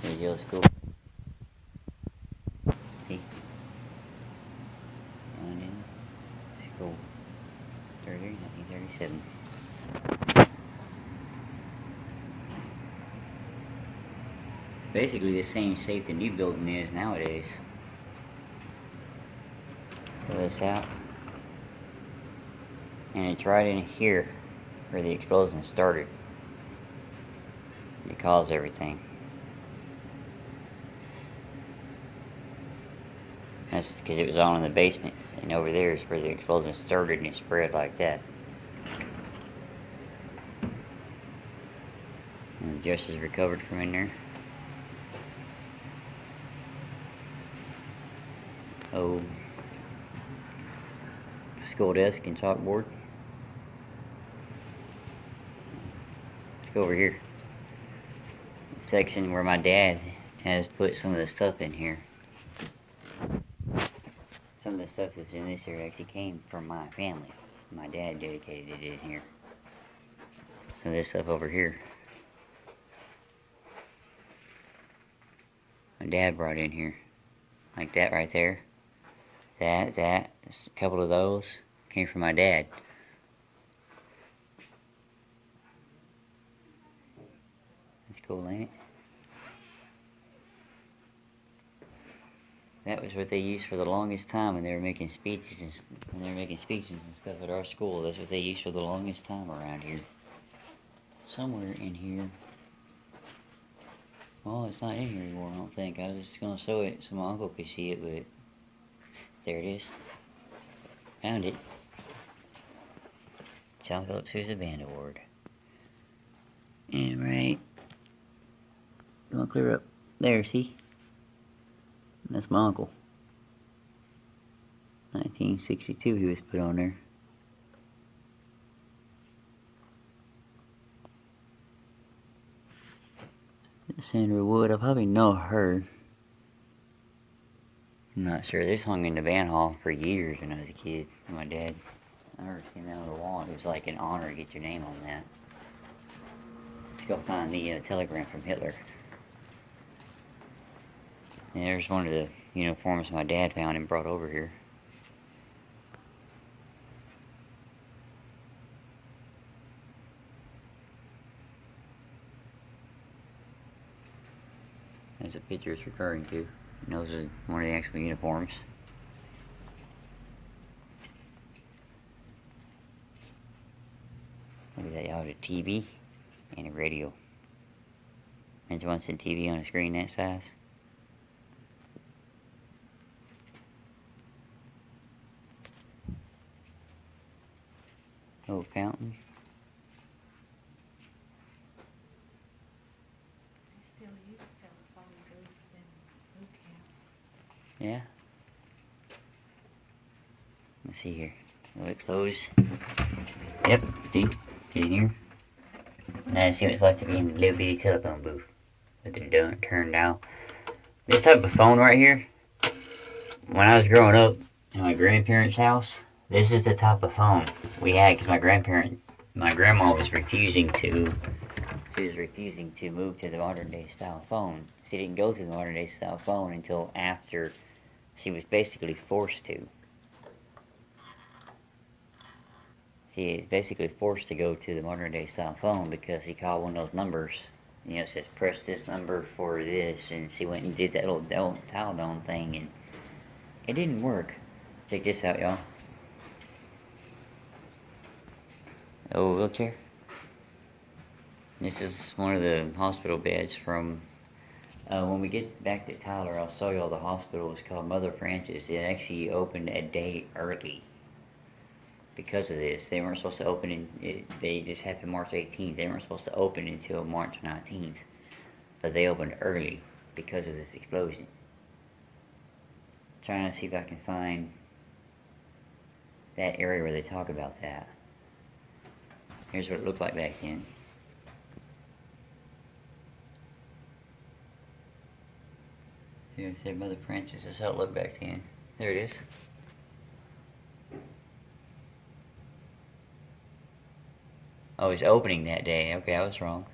There's yellow school. See? London School. 1937. It's basically the same shape the new building is nowadays. Pull this out. And it's right in here where the explosion started. It caused everything. That's because it was on in the basement. And over there is where the explosion started and it spread like that. And the dress is recovered from in there. Oh, school desk and chalkboard. Let's go over here. Section where my dad has put some of the stuff in here. Some of the stuff that's in this here actually came from my family. My dad dedicated it in here. Some of this stuff over here, my dad brought in here. Like that right there. That, a couple of those came from my dad. That's cool, ain't it? That was what they used for the longest time when they were making speeches and stuff at our school. That's what they used for the longest time around here. Somewhere in here. Well, it's not in here anymore, I don't think. I was just gonna show it so my uncle could see it, but there it is. Found it. John Phillips Sousa Band Award. And right. Come on, clear up. There, see? That's my uncle. 1962 he was put on there. Sandra Wood, I probably know her. I'm not sure. This hung in the band hall for years when I was a kid. My dad, I never came down to the wall. It was like an honor to get your name on that. Let's go find the telegram from Hitler. And there's one of the uniforms my dad found and brought over here. That's a picture it's referring to. And those are one of the actual uniforms. Look at that, y'all, a TV and a radio. And you want to see TV on a screen that size? Oh, fountain. I still use telephone booths and boot camp. Yeah. Let's see here. Will it close? Yep, see? Get in here. Now see what it's like to be in a little bitty telephone booth. With it done, turned out. This type of phone right here, when I was growing up in my grandparents' house, this is the type of phone we had because my grandma was refusing to move to the modern day style phone. She didn't go to the modern day style phone until after she was basically forced to. She is basically forced to go to the modern day style phone because he called one of those numbers. It says press this number for this, and she went and did that little dial down thing, and it didn't work. Check this out, y'all. Oh, wheelchair. This is one of the hospital beds from, when we get back to Tyler, I'll show y'all the hospital. It's called Mother Frances. It actually opened a day early because of this. They weren't supposed to open they just happened March 18th. They weren't supposed to open until March 19th. But they opened early because of this explosion. Trying to see if I can find that area where they talk about that. Here's what it looked like back then. Here it said Mother Frances. That's how it looked back then. There it is. Oh, it's opening that day. Okay, I was wrong.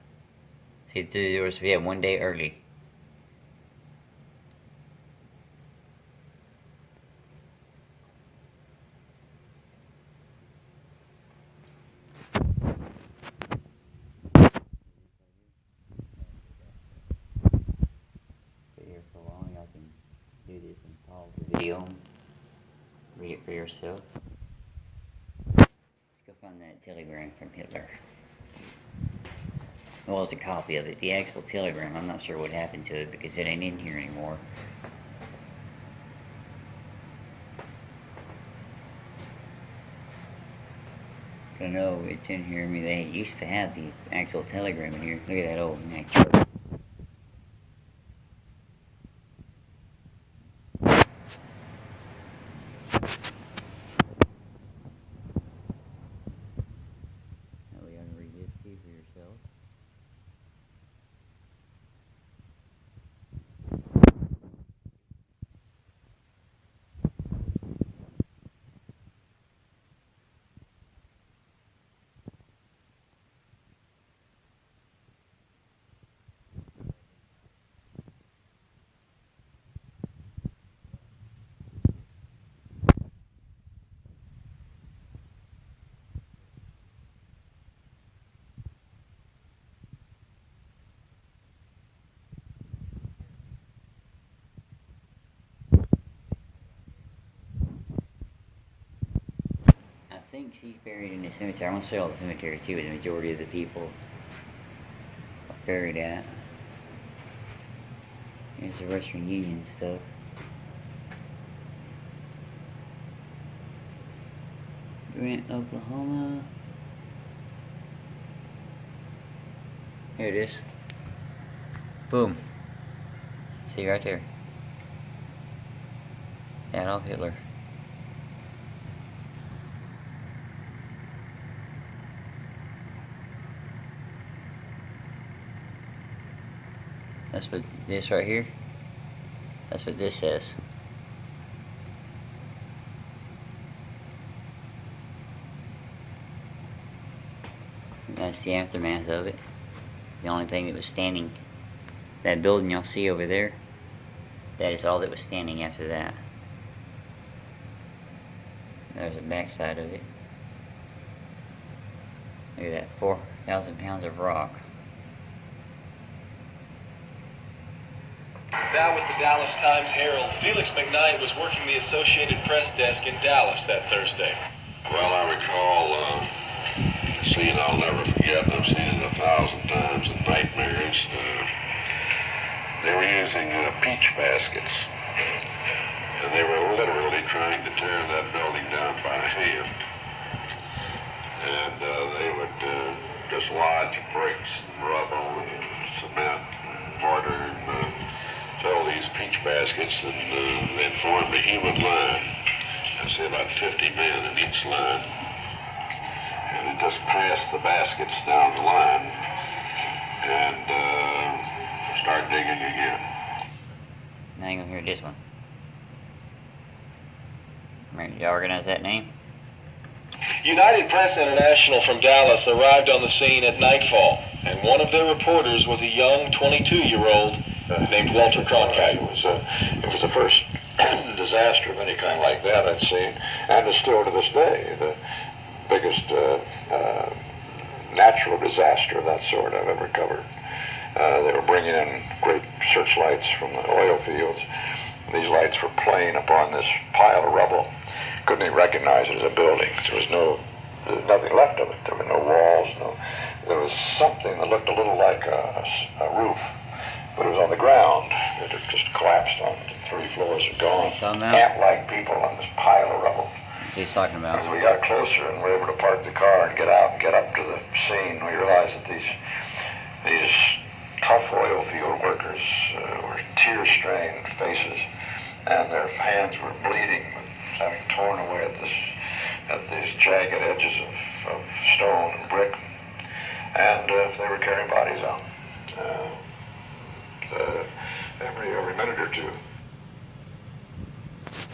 See, we had one day early. pause the video, read it for yourself. Let's go find that telegram from Hitler. Well, it's a copy of it. The actual telegram, I'm not sure what happened to it because it ain't in here anymore. I know it's in here. I mean, they used to have the actual telegram in here. Look at that old neck chart. Now we gotta read this too for yourself. I think she's buried in the cemetery. I'm gonna show you the cemetery too, where the majority of the people are buried at. Here's the Western Union stuff. Grant, Oklahoma. Here it is. Boom. See right there. Adolf Hitler. That's what this right here, that's what this says. That's the aftermath of it. The only thing that was standing, that building y'all see over there, that is all that was standing after that. There's the backside of it. Look at that, 4,000 pounds of rock. Now with the Dallas Times-Herald, Felix McKnight was working the Associated Press desk in Dallas that Thursday. Well, I recall a scene I'll never forget. I've seen it 1,000 times in nightmares. They were using peach baskets, and they were literally trying to tear that building down by hand. And they would just lodge bricks and rubble and cement and mortar and fill these peach baskets, and they'd form a human line. I'd say about 50 men in each line. And they'd just pass the baskets down the line and start digging again. Now you're gonna hear this one. Right, y'all recognize that name? United Press International from Dallas arrived on the scene at nightfall, and one of their reporters was a young 22-year-old named Walter Cronkite. It was the first disaster of any kind like that I'd seen, and is still to this day the biggest natural disaster of that sort I've ever covered. They were bringing in great searchlights from the oil fields. These lights were playing upon this pile of rubble. Couldn't even recognize it as a building. There was nothing left of it. There were no walls. There was something that looked a little like a roof, but it was on the ground. It had just collapsed on 3 floors and gone. Ant-like people on this pile of rubble. That's what he's talking about. As we got closer and were able to park the car and get out and get up to the scene, we realized that these tough oil field workers were tear-stained faces, and their hands were bleeding, having torn away at these jagged edges of stone and brick, and they were carrying bodies out every minute or two.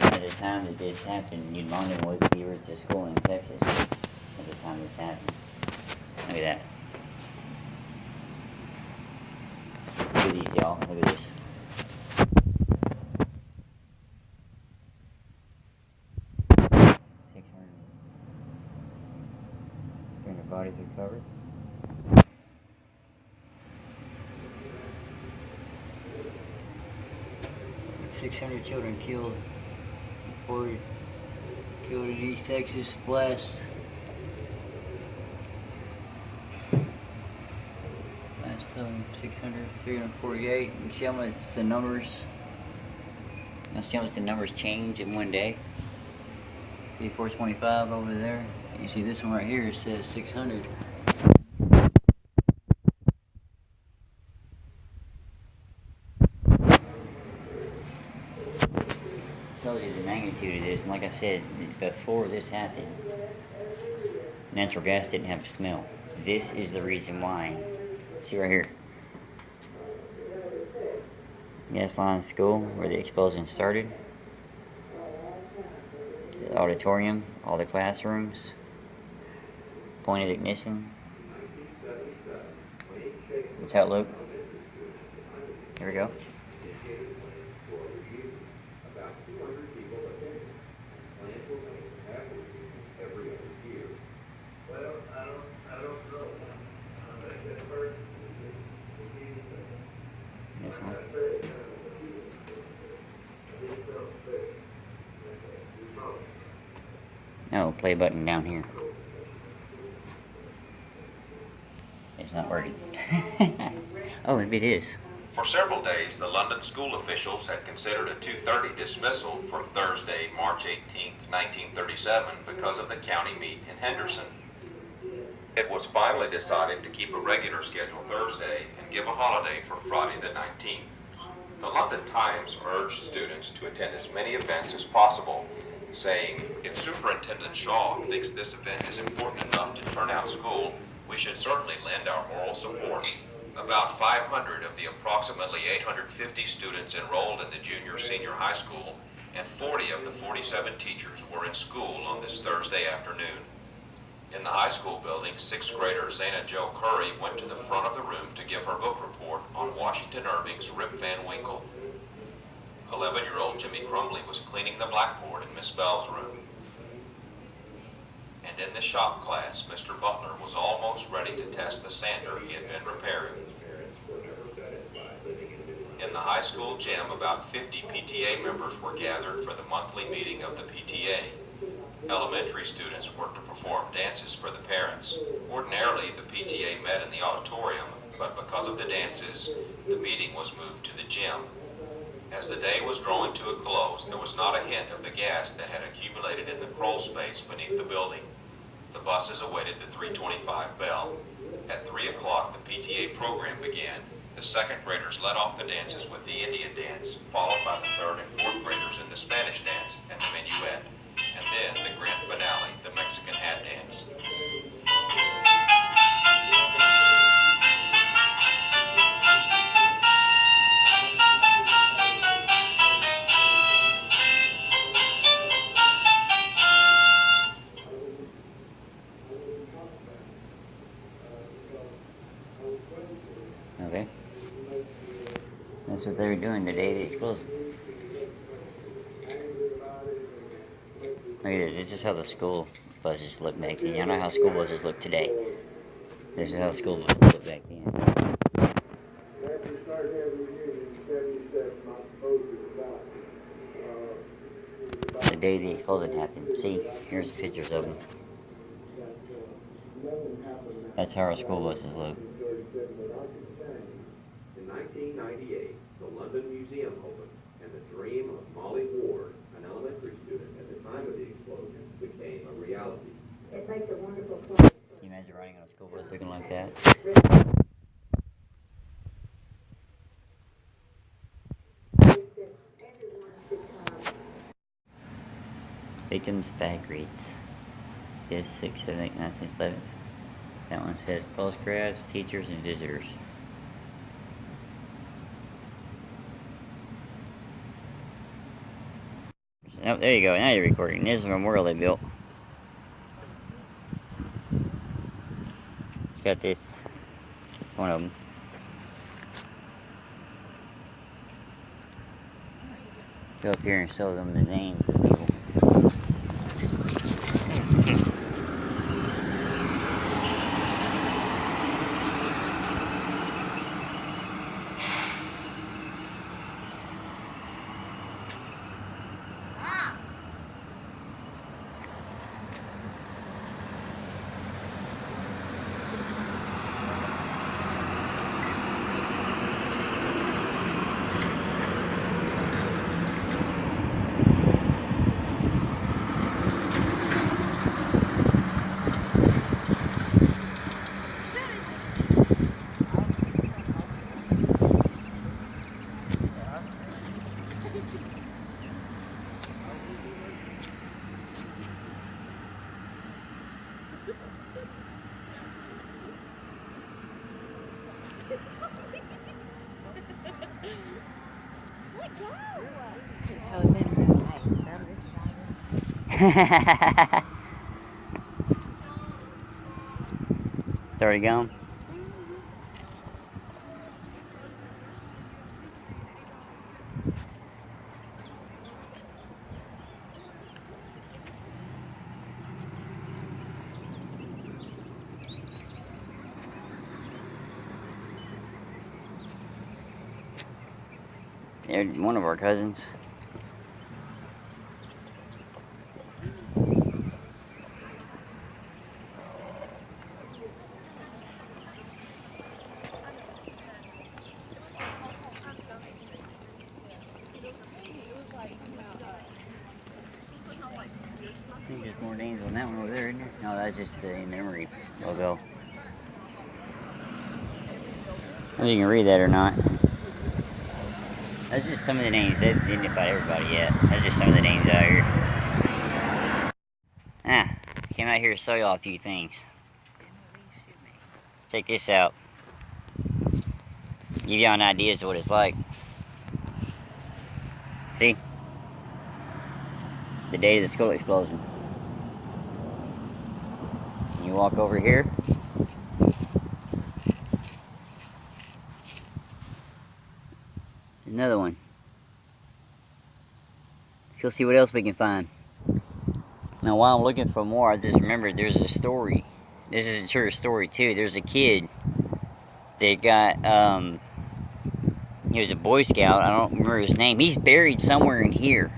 At the time that this happened, you'd Monday was we were to school in Texas at the time this happened. Look at that. Look at these, y'all. Look at this. Bodies recovered. 600 children killed reported killed in East Texas blast. Last time 600, 348. You can see how much the numbers. You see how much the numbers change in one day. 425 over there. You see this one right here, it says 600. Tells you the magnitude of this, and like I said, before this happened, natural gas didn't have a smell. This is the reason why. See right here. Gas line school, where the explosion started. The auditorium, all the classrooms. Point of ignition. That's how it looked. Here we go. This one. No, play button down here. It's not working. Oh, maybe it is. For several days, the London school officials had considered a 2:30 dismissal for Thursday, March 18, 1937, because of the county meet in Henderson. It was finally decided to keep a regular schedule Thursday and give a holiday for Friday the 19th. The London Times urged students to attend as many events as possible, saying, "If Superintendent Shaw thinks this event is important enough to turn out school, we should certainly lend our moral support." About 500 of the approximately 850 students enrolled in the junior-senior high school and 40 of the 47 teachers were in school on this Thursday afternoon. In the high school building, 6th grader Zana Jo Curry went to the front of the room to give her book report on Washington Irving's Rip Van Winkle. 11-year-old Jimmy Crumbley was cleaning the blackboard in Miss Bell's room. And in the shop class, Mr. Butler was almost ready to test the sander he had been repairing. In the high school gym, about 50 PTA members were gathered for the monthly meeting of the PTA. Elementary students were to perform dances for the parents. Ordinarily, the PTA met in the auditorium, but because of the dances, the meeting was moved to the gym. As the day was drawing to a close, there was not a hint of the gas that had accumulated in the crawl space beneath the building. The buses awaited the 3:25 bell. At 3 o'clock, the PTA program began. The second graders led off the dances with the Indian dance, followed by the third and fourth graders in the Spanish dance and the minuet, and then the grand finale, the Mexican hat dance. Okay. That's what they were doing the day of the explosion. Look at this. This is how the school buses look back then. You know how school buses look today. This is how the school buses look back then. The day the explosion happened. See, here's pictures of them. That's how our school buses look. In 1998, the London Museum opened, and the dream of Molly Ward, an elementary student at the time of the explosion, became a reality. It makes a wonderful place. Can you imagine riding on a school bus looking like that? Victims' bag reads. Yes, 6, 7, 8, 9, 10, 11. That one says postgrads, teachers, and visitors. Oh, there you go. Now you're recording. This is a memorial they built. It's got this. One of them. Go up here and show them the names of people. It's already gone. They're one of our cousins. I think there's more names on that one over there, isn't there? No, that's just the in-memory logo. I don't know if you can read that or not. That's just some of the names. That didn't invite everybody yet. That's just some of the names out here. Came out here to show y'all a few things. Check this out. Give y'all an idea of what it's like. See? The date of the school explosion. You walk over here. Another one. Let's go see what else we can find. Now while I'm looking for more, I just remembered there's a story. This is a true story too. There's a kid that got, he was a Boy Scout. I don't remember his name. He's buried somewhere in here.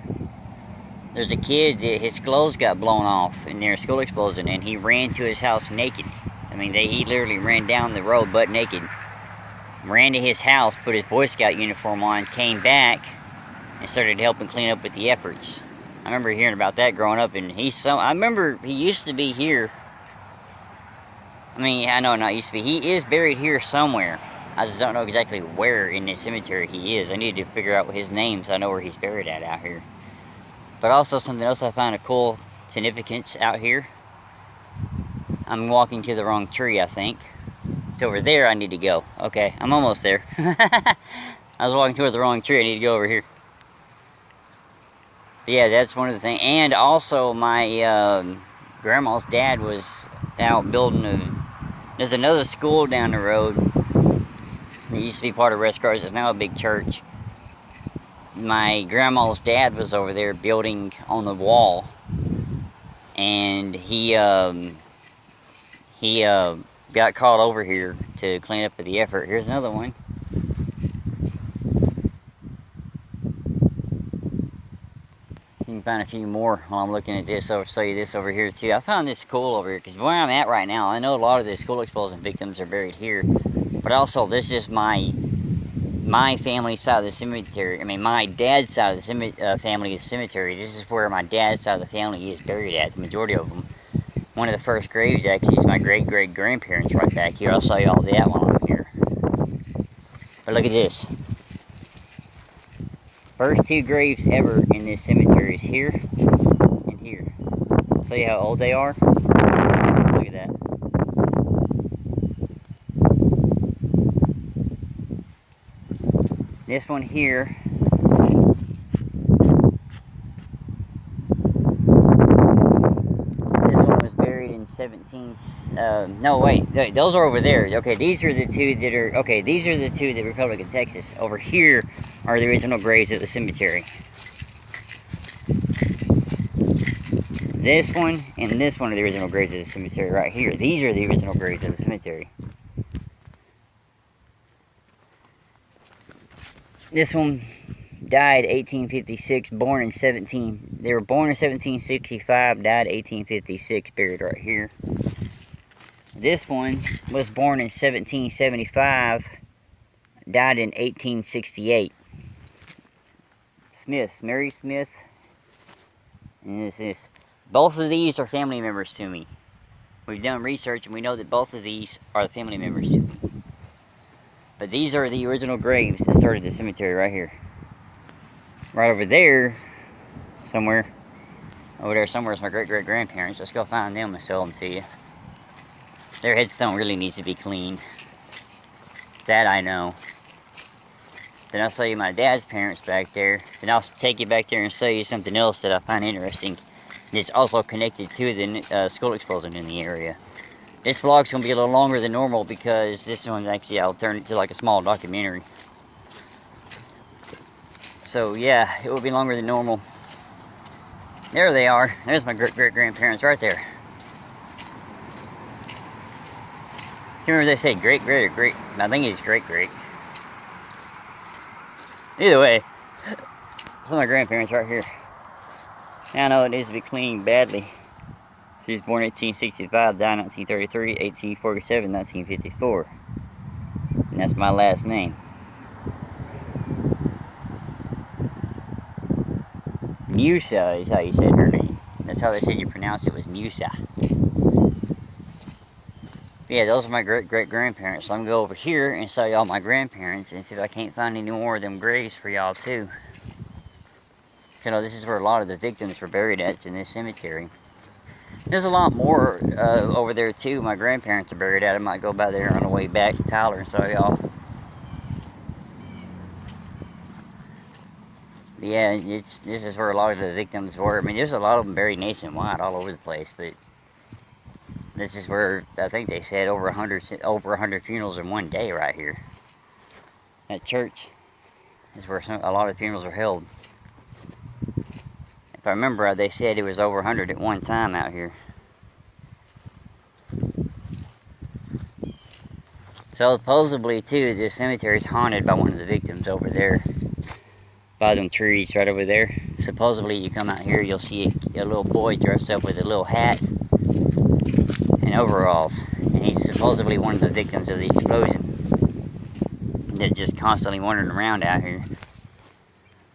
There's a kid that his clothes got blown off in their school explosion, and he ran to his house naked. I mean, he literally ran down the road butt naked. Ran to his house, put his Boy Scout uniform on, came back, and started helping clean up with the efforts. I remember hearing about that growing up, and I remember he used to be here. I mean, I know not used to be. He is buried here somewhere. I just don't know exactly where in this cemetery he is. I need to figure out what his name so I know where he's buried at out here. But also something else I find a cool significance out here. I'm walking to the wrong tree, I think. It's over there I need to go. Okay, I'm almost there. I was walking toward the wrong tree. I need to go over here. But yeah, that's one of the things. And also my grandma's dad was out building there's another school down the road that used to be part of Rest Cars. It's now a big church. My grandma's dad was over there building on the wall, and he got called over here to clean up the effort. Here's another one. You can find a few more while I'm looking at this. I'll show you this over here too. I found this cool over here because where I'm at right now, I know a lot of the school explosion victims are buried here, but also this is my family side of the cemetery. I mean, my dad's side of the family is cemetery. This is where my dad's side of the family is buried at, the majority of them. One of the first graves actually is my great-great-grandparents right back here. I'll show you all that while I'm here. But look at this. First two graves ever in this cemetery is here and here. I'll show you how old they are. Look at that. This one here, this one was buried in 17, no wait, those are over there. Okay, these are the two that are, okay, these are the two that Republic of Texas. Over here are the original graves at the cemetery. This one and this one are the original graves of the cemetery right here. These are the original graves of the cemetery. This one died 1856, born in they were born in 1765, died 1856, buried right here. This one was born in 1775, died in 1868. Smith, Mary Smith, and this is, both of these are family members to me. We've done research and we know that both of these are the family members to me. But these are the original graves that started the cemetery right here. Right over there, somewhere. Over there somewhere is my great-great-grandparents. Let's go find them and show them to you. Their headstone really needs to be cleaned. That I know. Then I'll show you my dad's parents back there. Then I'll take you back there and show you something else that I find interesting. It's also connected to the school explosion in the area. This vlog's going to be a little longer than normal because this one actually I'll turn it to like a small documentary. So yeah, it will be longer than normal. There they are. There's my great-great-grandparents right there. Can't remember if they say great-great or great. I think it's great-great. Either way, some of my grandparents right here. Now I know it needs to be cleaned badly. She was born 1865, died 1933, 1847, 1954. And that's my last name. Musa is how you said her name. That's how they said you pronounce it, was Musa. Yeah, those are my great-great-grandparents. So I'm going to go over here and show y'all my grandparents and see if I can't find any more of them graves for y'all too. You know, this is where a lot of the victims were buried at, in this cemetery. There's a lot more over there too. My grandparents are buried at. I might go by there on the way back to Tyler and show y'all. Yeah, this is where a lot of the victims were. I mean, there's a lot of them buried nationwide, all over the place, but this is where I think they said over 100 funerals in one day right here. That church is where a lot of funerals are held. If I remember right, they said it was over 100 at one time out here. So supposedly too, this cemetery is haunted by one of the victims over there. By them trees right over there. Supposedly you come out here, you'll see a little boy dressed up with a little hat and overalls. And he's supposedly one of the victims of the explosion. They're just constantly wandering around out here.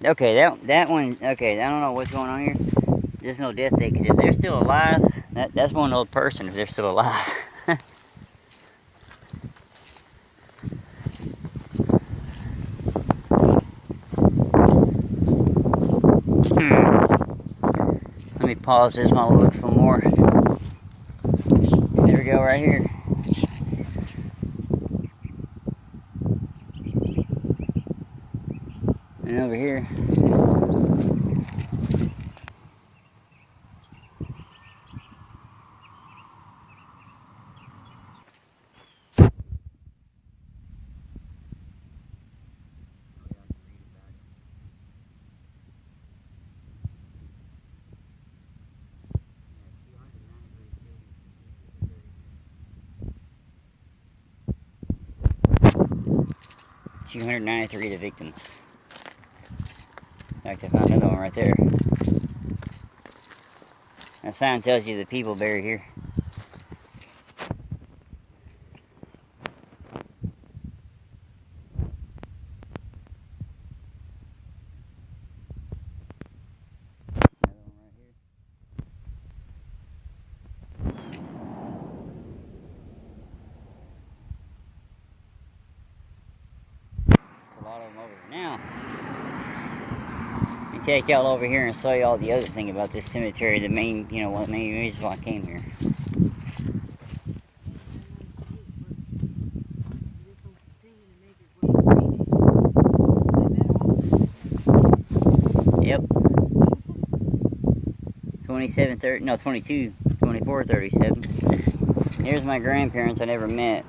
Okay, that one, okay, I don't know what's going on here. There's no death date, because if they're still alive, that's one old person if they're still alive. Let me pause this while I look for more. There we go, right here. And over here. $293 the victims. In fact, I found another one right there. That sign tells you the people buried here. A lot of them over here now. Let me take y'all over here and show y'all the other thing about this cemetery. The main, you know, one of the main reasons why I came here. Yep. 2437. Here's my grandparents I never met.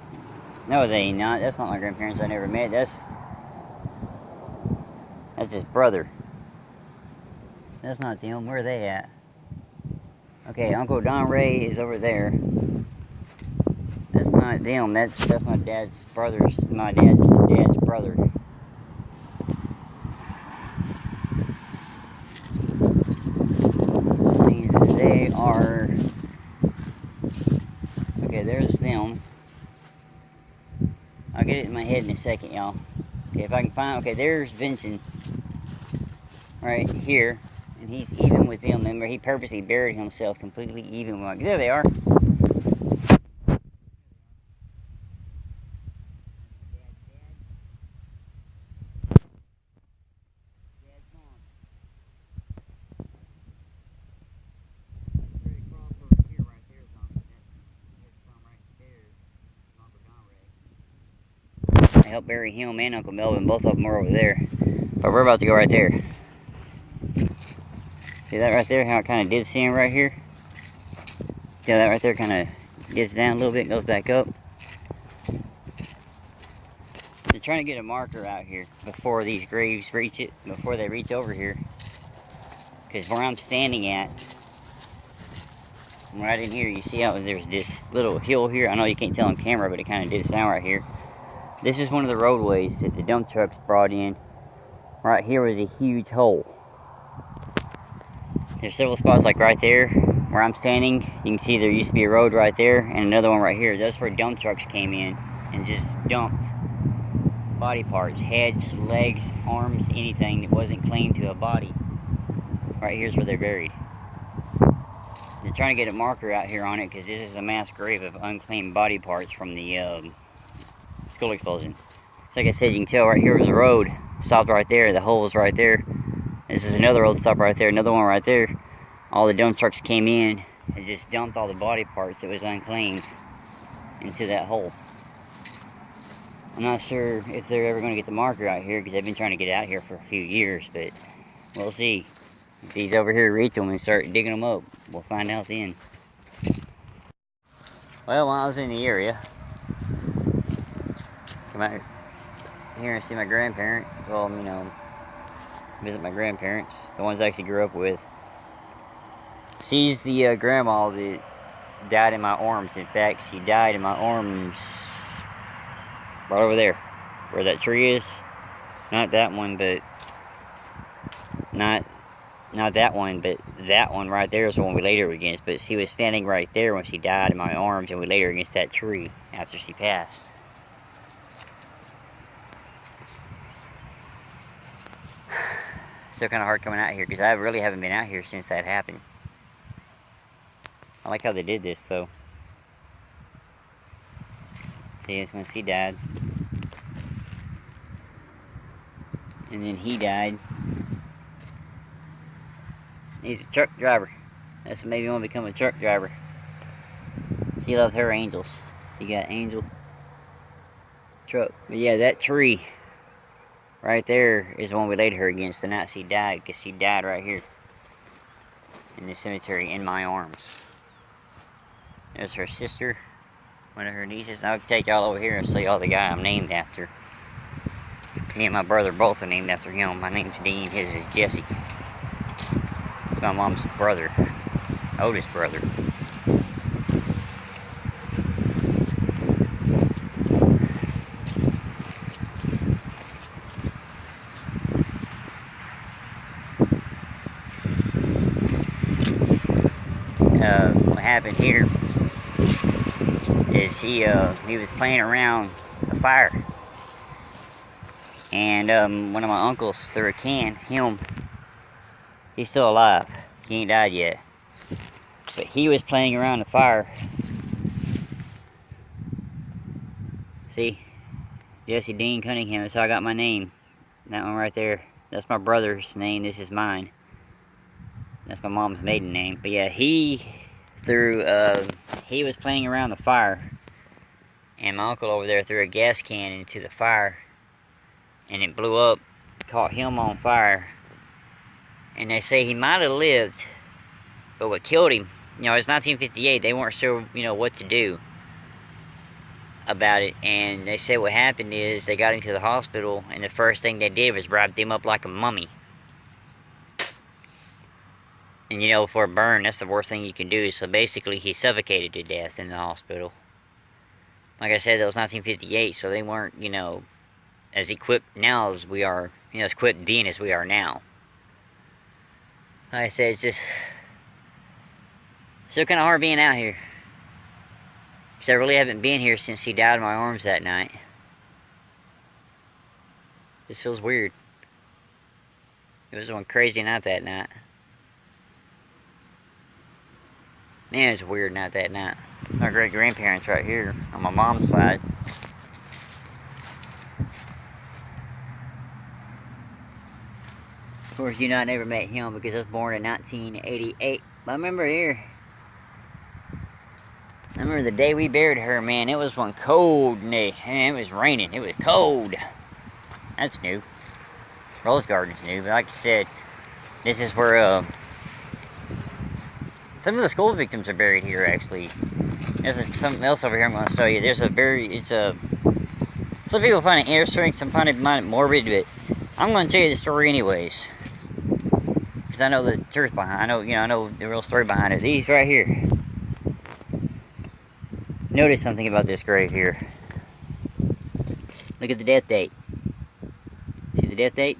No, they ain't not. That's not my grandparents I never met. That's his brother. That's not them. Where are they at? Okay, Uncle Don Ray is over there. That's not them. That's my dad's brother's. My dad's brother. They are. Okay, there's them. I'll get it in my head in a second, y'all. Okay, if I can find. Okay, there's Vincent. Right here. And he's even with them. Remember, he purposely buried himself completely even with. There they are. I helped bury him and Uncle Melvin. Both of them are over there. But we're about to go right there. See that right there, how it kind of dips in right here? See how that right there kind of dips down a little bit and goes back up? They're trying to get a marker out here before these graves reach it, before they reach over here. Because where I'm standing at, right in here, you see how there's this little hill here? I know you can't tell on camera, but it kind of dips down right here. This is one of the roadways that the dump trucks brought in. Right here was a huge hole. There's several spots like right there where I'm standing. You can see there used to be a road right there and another one right here. That's where dump trucks came in and just dumped body parts, heads, legs, arms, anything that wasn't claimed to a body. Right here's where they're buried. They're trying to get a marker out here on it because this is a mass grave of unclaimed body parts from the school explosion. Like I said, you can tell right here was a road. Stopped right there. The hole is right there. This is another road stop right there. Another one right there. All the dump trucks came in and just dumped all the body parts that was unclaimed into that hole. I'm not sure if they're ever going to get the marker out here because they've been trying to get out here for a few years, but we'll see. If these over here reach them and start digging them up, we'll find out then. Well, while I was in the area, come out here and see my grandparents. Well, you know, visit my grandparents, the ones I actually grew up with. She's the grandma that died in my arms. In fact, she died in my arms right over there, where that tree is. Not that one, but not that one, but that one right there is the one we laid her against. But she was standing right there when she died in my arms, and we laid her against that tree after she passed. Still kind of hard coming out here because I really haven't been out here since that happened. I like how they did this though. See, it's when she died. And then he died. He's a truck driver. That's what made me want to become a truck driver. She loved her angels. She got angel truck. But yeah, that tree right there is the one we laid her against the night she died, because she died right here in the cemetery in my arms. There's her sister, one of her nieces. I'll take y'all over here and show y'all the guy I'm named after. Me and my brother both are named after him. My name's Dean, his is Jesse. It's my mom's brother, oldest brother. What happened here is he was playing around a fire, and one of my uncles threw a can. He's still alive. He ain't died yet, but he was playing around the fire. See, Jesse Dean Cunningham. That's how I got my name. That one right there. That's my brother's name. This is mine. That's my mom's maiden name. But yeah, he was playing around the fire, and my uncle over there threw a gas can into the fire, and it blew up, caught him on fire. And they say he might have lived, but what killed him, you know, it's 1958, they weren't sure, you know, what to do about it. And they said what happened is they got him to the hospital, and the first thing they did was wrap him up like a mummy. And you know, for a burn, that's the worst thing you can do. So basically, he suffocated to death in the hospital. Like I said, that was 1958, so they weren't, you know, as equipped now as we are, you know, as equipped then as we are now. Like I said, it's just still kind of hard being out here. Because I really haven't been here since he died in my arms that night. This feels weird. It was one crazy night that night. Man, it was a weird night that night. My great-grandparents right here on my mom's side. Of course, you know, I never met him because I was born in 1988. But I remember here. I remember the day we buried her, man. It was one cold day. And it was raining. It was cold. That's new. Rose Garden's new. But like I said, this is where Some of the school victims are buried here, actually. There's something else over here I'm going to show you. There's a some people find it interesting, some find it morbid, but I'm going to tell you the story anyways. Because I know the truth behind it. I know the real story behind it. These right here. Notice something about this grave here. Look at the death date. See the death date?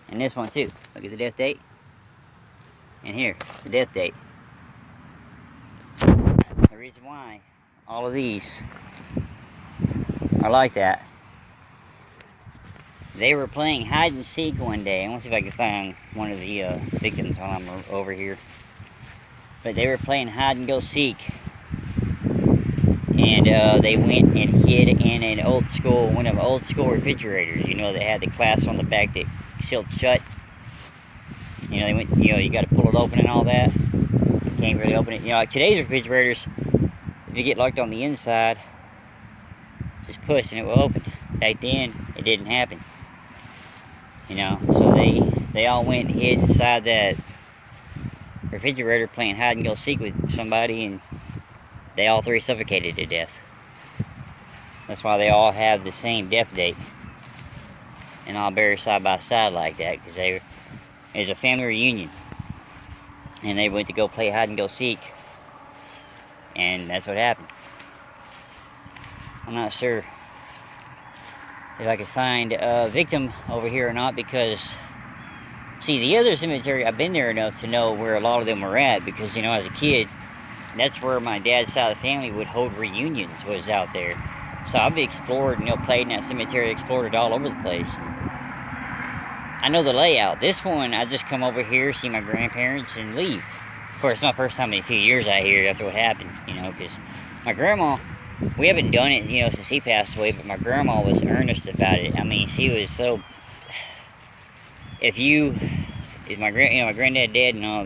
And this one too. Look at the death date. And here, the death date. The reason why all of these are like that. They were playing hide and seek one day. I want to see if I can find one of the victims while I'm over here. But they were playing hide and go seek. And they went and hid in one of the old school refrigerators. You know, that had the clasp on the back that sealed shut. You know, they went, you got to pull it open and all that. Can't really open it. Like today's refrigerators, if you get locked on the inside, just push and it will open. Back then, it didn't happen. So they all went and hid inside that refrigerator playing hide and go seek with somebody, and they all three suffocated to death. That's why they all have the same death date and all buried side by side like that, because it was a family reunion and they went to go play hide and go seek, and that's what happened. I'm not sure if I could find a victim over here or not, because see, the other cemetery, I've been there enough to know where a lot of them were at, because as a kid, that's where my dad's side of the family would hold reunions, was out there. So I've explored, played in that cemetery, explored it all over the place. I know the layout. This one, I just come over here, see my grandparents, and leave. Of course, it's my first time in a few years out here after what happened, because my grandma, we haven't done it, since he passed away, but my grandma was earnest about it. I mean, she was so, my granddad dead and all,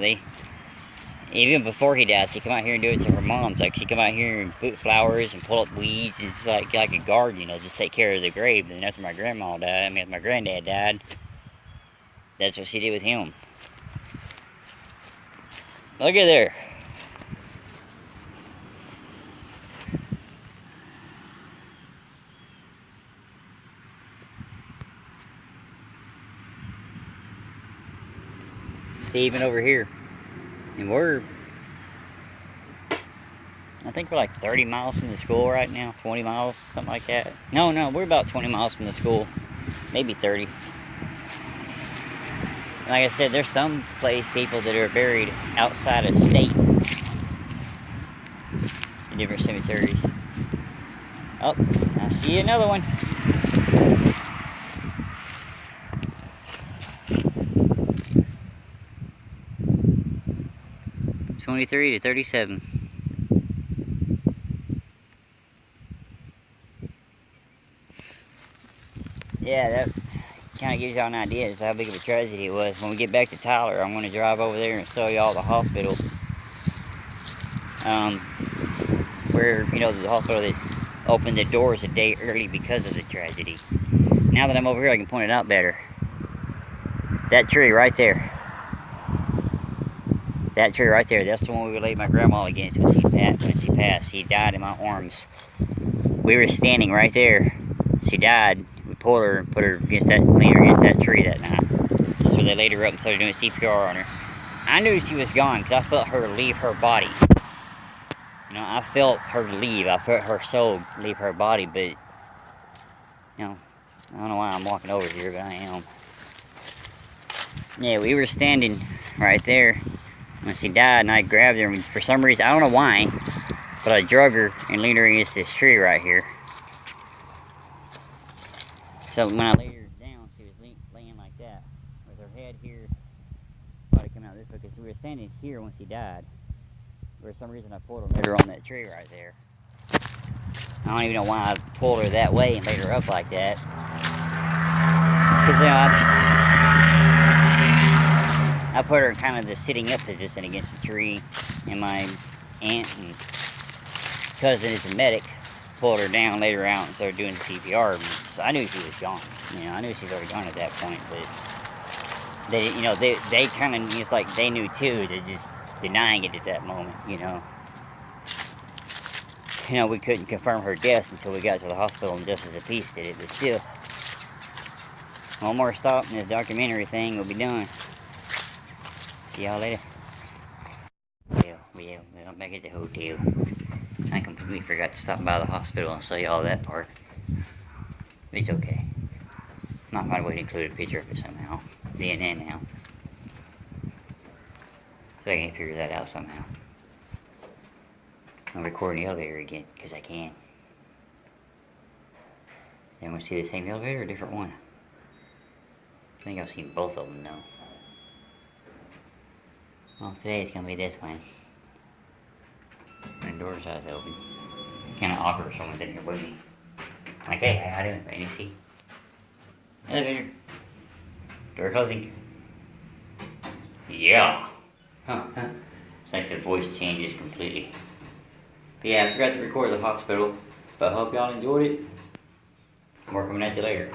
even before he died, she'd come out here and do it to her mom's. Like, she'd come out here and put flowers and pull up weeds, and it's like a garden, just take care of the grave. And after my grandma died, after my granddad died, that's what she did with him. Look at there. See, even over here. And I think we're like 30 miles from the school right now, 20 miles, something like that. No, we're about 20 miles from the school, maybe 30. Like I said, there's some people that are buried outside of state in different cemeteries. Oh, I see another one. (23 to 37). Yeah, that kind of gives y'all an idea as to how big of a tragedy it was. When we get back to Tyler, I'm going to drive over there and show y'all the hospital. Where, the hospital that opened the doors a day early because of the tragedy. Now that I'm over here, I can point it out better. That tree right there. That tree right there, that's the one we laid my grandma against when she passed. She died in my arms. We were standing right there. She died. We pulled her and leaned her against that tree that night. That's where they laid her up and started doing CPR on her. I knew she was gone because I felt her leave her body. I felt her leave. I felt her soul leave her body, but, I don't know why I'm walking over here, but I am. Yeah, we were standing right there when she died, and I grabbed her, and for some reason, I don't know why, but I drug her and leaned her against this tree right here. So when I laid her down, she was laying like that, with her head here, body coming out this way, because we were standing here when she died. For some reason, I pulled her and laid her on that tree right there. I don't even know why I pulled her that way and laid her up like that. Because, I put her in kind of the sitting up position against the tree, and my aunt and cousin is a medic, pulled her down, laid her out, and started doing the CPR. So I knew she was gone. I knew she was already gone at that point, but they, you know, they kind of, it's like they knew too. They're just denying it at that moment, you know. You know, we couldn't confirm her death until we got to the hospital, and Justice of Peace did it. But still, one more stop and this documentary thing will be done. See y'all later. Well, I'm back at the hotel. I completely forgot to stop by the hospital and show y'all that part. It's okay. Might find a way to include a picture of it somehow. DNA now. So I can figure that out somehow. I'm recording the elevator again, because I can. Anyone want to see the same elevator or a different one? I think I've seen both of them though. Well, today it's going to be this one. And the door's eyes open. Kind of awkward if someone's in here with me. Like, hey, how you doing? Ready to see? Elevator. Door closing. Yeah. Huh. It's like the voice changes completely. But yeah, I forgot to record the hospital. But I hope y'all enjoyed it. More coming at you later.